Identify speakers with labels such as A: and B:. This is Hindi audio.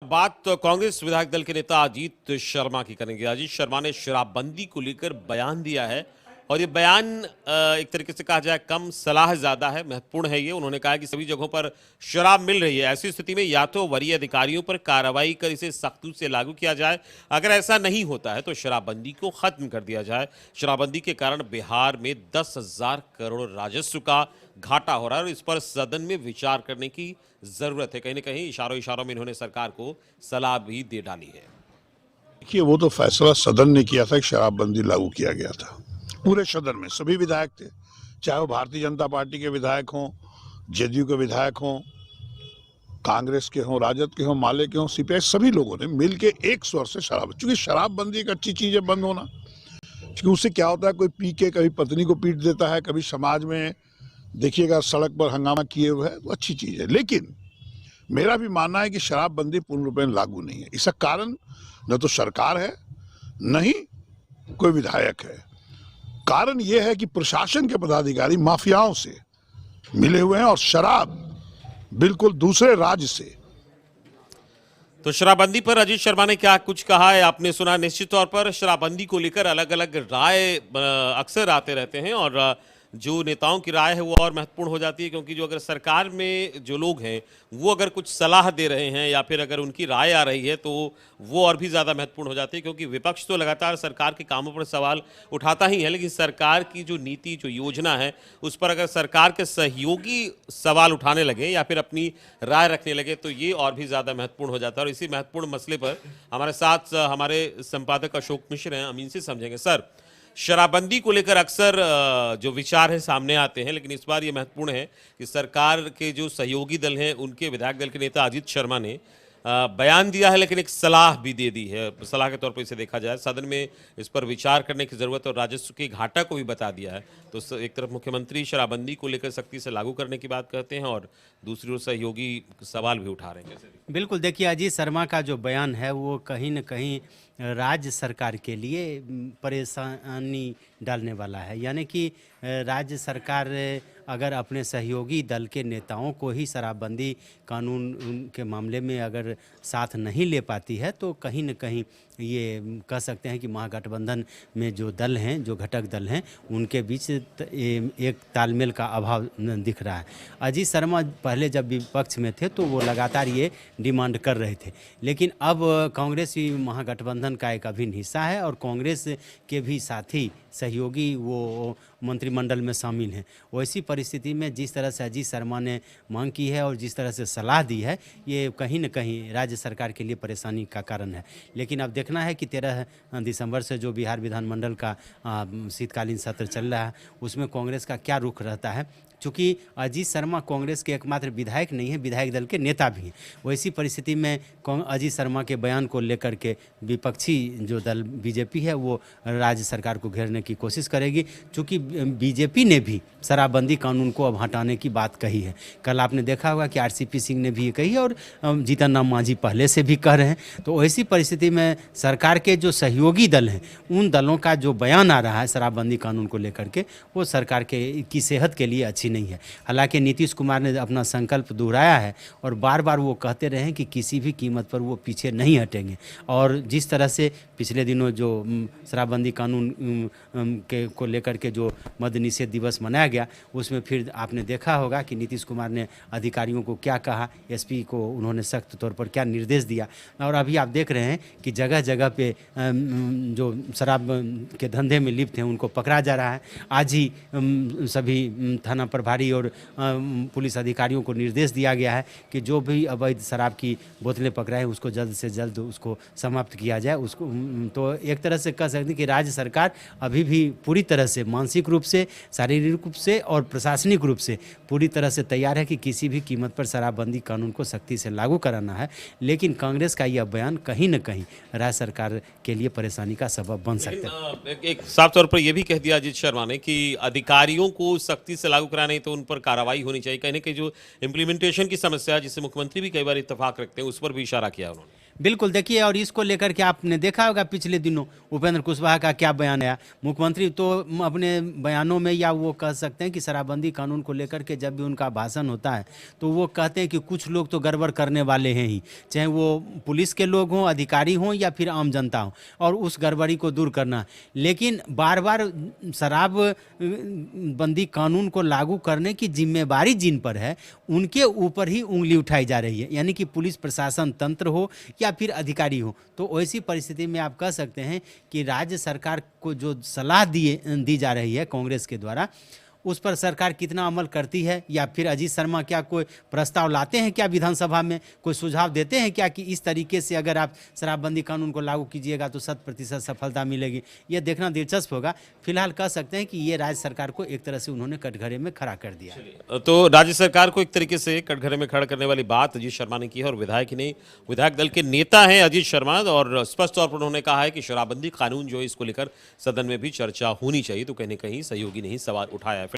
A: बात तो कांग्रेस विधायक दल के नेता अजीत शर्मा की करेंगे। अजीत शर्मा ने शराबबंदी को लेकर बयान दिया है और ये बयान एक तरीके से कहा जाए कम सलाह ज्यादा है, महत्वपूर्ण है ये। उन्होंने कहा कि सभी जगहों पर शराब मिल रही है, ऐसी स्थिति में या तो वरीय अधिकारियों पर कार्रवाई कर इसे सख्ती से लागू किया जाए, अगर ऐसा नहीं होता है तो शराबबंदी को खत्म कर दिया जाए। शराबबंदी के कारण बिहार में 10,000 करोड़ राजस्व का घाटा हो रहा है और इस पर सदन में विचार करने की जरूरत है। कहीं ना कहीं इशारों इशारों में इन्होंने सरकार को सलाह भी दे डाली है।
B: देखिए, वो तो फैसला सदन ने किया था कि शराबबंदी लागू किया गया था। पूरे सदन में सभी विधायक थे, चाहे वो भारतीय जनता पार्टी के विधायक हों, जेडीयू के विधायक हों, कांग्रेस के हों, राजद के हों, माले के हों, सीपीआई, सभी लोगों ने मिलकर एक स्वर से चूंकि शराबबंदी एक अच्छी चीज है बंद होना, क्योंकि उससे क्या होता है, कोई पी के कभी पत्नी को पीट देता है, कभी समाज में देखिएगा सड़क पर हंगामा किए हुए है, तो अच्छी चीज है। लेकिन मेरा भी मानना है कि शराबबंदी पूर्ण रूप में लागू नहीं है। इसका कारण न तो सरकार है, न ही कोई विधायक है। कारण यह है कि प्रशासन के पदाधिकारी माफियाओं से मिले हुए हैं और शराब बिल्कुल दूसरे राज्य से।
A: तो शराबबंदी पर अजीत शर्मा ने क्या कुछ कहा है आपने सुना। निश्चित तौर पर शराबबंदी को लेकर अलग अलग राय अक्सर आते रहते हैं और जो नेताओं की राय है वो और महत्वपूर्ण हो जाती है, क्योंकि जो अगर सरकार में जो लोग हैं वो अगर कुछ सलाह दे रहे हैं या फिर अगर उनकी राय आ रही है तो वो और भी ज़्यादा महत्वपूर्ण हो जाती है, क्योंकि विपक्ष तो लगातार सरकार के कामों पर सवाल उठाता ही है, लेकिन सरकार की जो नीति जो योजना है उस पर अगर सरकार के सहयोगी सवाल उठाने लगे या फिर अपनी राय रखने लगे तो ये और भी ज़्यादा महत्वपूर्ण हो जाता है। और इसी महत्वपूर्ण मसले पर हमारे साथ हमारे संपादक अशोक मिश्र हैं, हम इनसे समझेंगे। सर, शराबबंदी को लेकर अक्सर जो विचार है सामने आते हैं, लेकिन इस बार ये महत्वपूर्ण है कि सरकार के जो सहयोगी दल हैं उनके विधायक दल के नेता अजीत शर्मा ने बयान दिया है, लेकिन एक सलाह भी दे दी है। सलाह के तौर पर इसे देखा जाए, सदन में इस पर विचार करने की जरूरत और राजस्व के घाटा को भी बता दिया है। तो एक तरफ मुख्यमंत्री शराबबंदी को लेकर सख्ती से लागू करने की बात कहते हैं और दूसरी ओर सहयोगी सवाल भी उठा रहे हैं।
C: बिल्कुल, देखिए अजीत शर्मा का जो बयान है वो कहीं न कहीं राज्य सरकार के लिए परेशानी डालने वाला है। यानी कि राज्य सरकार अगर अपने सहयोगी दल के नेताओं को ही शराबबंदी कानून के मामले में अगर साथ नहीं ले पाती है तो कहीं न कहीं ये कह सकते हैं कि महागठबंधन में जो दल हैं, जो घटक दल हैं, उनके बीच एक तालमेल का अभाव दिख रहा है। अजीत शर्मा पहले जब विपक्ष में थे तो वो लगातार ये डिमांड कर रहे थे, लेकिन अब कांग्रेस भी महागठबंधन का एक अभिन्न हिस्सा है और कांग्रेस के भी साथी सहयोगी वो मंत्रिमंडल में शामिल हैं। वैसी परिस्थिति में जिस तरह से अजीत शर्मा ने मांग की है और जिस तरह से सलाह दी है, ये कहीं न कहीं राज्य सरकार के लिए परेशानी का कारण है। लेकिन अब देखना है कि 13 दिसंबर से जो बिहार विधानमंडल का शीतकालीन सत्र चल रहा है उसमें कांग्रेस का क्या रुख रहता है। चूँकि अजीत शर्मा कांग्रेस के एकमात्र विधायक नहीं है, विधायक दल के नेता भी हैं। वैसी परिस्थिति में अजीत शर्मा के बयान को लेकर के विपक्षी जो दल बीजेपी है वो राज्य सरकार को घेरने की कोशिश करेगी, चूँकि बीजेपी ने भी शराबबंदी कानून को अब हटाने की बात कही है। कल आपने देखा होगा कि आरसीपी सिंह ने भी ये कही है और जीतन राम मांझी पहले से भी कह रहे हैं। तो ऐसी परिस्थिति में सरकार के जो सहयोगी दल हैं उन दलों का जो बयान आ रहा है शराबबंदी कानून को लेकर के, वो सरकार की सेहत के लिए अच्छी नहीं है। हालांकि नीतीश कुमार ने अपना संकल्प दोहराया है और बार बार वो कहते रहे कि किसी भी कीमत पर वो पीछे नहीं हटेंगे। और जिस तरह से पिछले दिनों जो शराबबंदी कानून को लेकर के जो मद्य निषेध दिवस मनाया गया, उसमें फिर आपने देखा होगा कि नीतीश कुमार ने अधिकारियों को क्या कहा, एसपी को उन्होंने सख्त तौर पर क्या निर्देश दिया। और अभी आप देख रहे हैं कि जगह जगह पे जो शराब के धंधे में लिप्त हैं उनको पकड़ा जा रहा है। आज ही सभी थाना प्रभारी और पुलिस अधिकारियों को निर्देश दिया गया है कि जो भी अवैध शराब की बोतलें पकड़ाएं उसको जल्द से जल्द उसको समाप्त किया जाए। उसको तो एक तरह से कह सकते हैं कि राज्य सरकार अभी भी पूरी तरह से मानसिक रूप से, शारीरिक रूप से और प्रशासनिक रूप से पूरी तरह से तैयार है कि किसी भी कीमत पर शराबबंदी कानून को सख्ती से लागू कराना है। लेकिन कांग्रेस का यह बयान कहीं न कहीं राज्य सरकार के लिए परेशानी का सबब बन सकता है।
A: एक साफ तौर पर यह भी कह दिया अजीत शर्मा ने कि अधिकारियों को सख्ती से लागू कराना नहीं तो उन पर कार्रवाई होनी चाहिए। कहीं ना कहीं जो इम्प्लीमेंटेशन की समस्या है जिससे मुख्यमंत्री भी कई बार इत्तेफाक रखते हैं उस पर भी इशारा किया उन्होंने।
C: बिल्कुल, देखिए, और इसको लेकर के आपने देखा होगा पिछले दिनों उपेंद्र कुशवाहा का क्या बयान आया। मुख्यमंत्री तो अपने बयानों में, या वो कह सकते हैं कि शराबबंदी कानून को लेकर के जब भी उनका भाषण होता है तो वो कहते हैं कि कुछ लोग तो गड़बड़ करने वाले हैं ही, चाहे वो पुलिस के लोग हों, अधिकारी हों या फिर आम जनता हो, और उस गड़बड़ी को दूर करना। लेकिन बार बार शराब बंदी कानून को लागू करने की जिम्मेवारी जिन पर है उनके ऊपर ही उंगली उठाई जा रही है, यानी कि पुलिस प्रशासन तंत्र हो या फिर अधिकारी हो। तो ऐसी परिस्थिति में आप कह सकते हैं कि राज्य सरकार को जो सलाह दी जा रही है कांग्रेस के द्वारा, उस पर सरकार कितना अमल करती है, या फिर अजीत शर्मा क्या कोई प्रस्ताव लाते हैं क्या विधानसभा में, कोई सुझाव देते हैं क्या कि इस तरीके से अगर आप शराबबंदी कानून को लागू कीजिएगा तो 100% सफलता मिलेगी। यह देखना दिलचस्प होगा। फिलहाल कह सकते हैं कि ये राज्य सरकार को एक तरह से उन्होंने कटघरे में खड़ा कर दिया।
A: तो राज्य सरकार को एक तरीके से कटघरे में खड़ा करने वाली बात अजीत शर्मा ने की है, और विधायक ही नहीं, विधायक दल के नेता हैं अजीत शर्मा, और स्पष्ट तौर पर उन्होंने कहा है कि शराबबंदी कानून जो है इसको लेकर सदन में भी चर्चा होनी चाहिए। तो कहीं न कहीं सहयोगी ने ही सवाल उठाया है।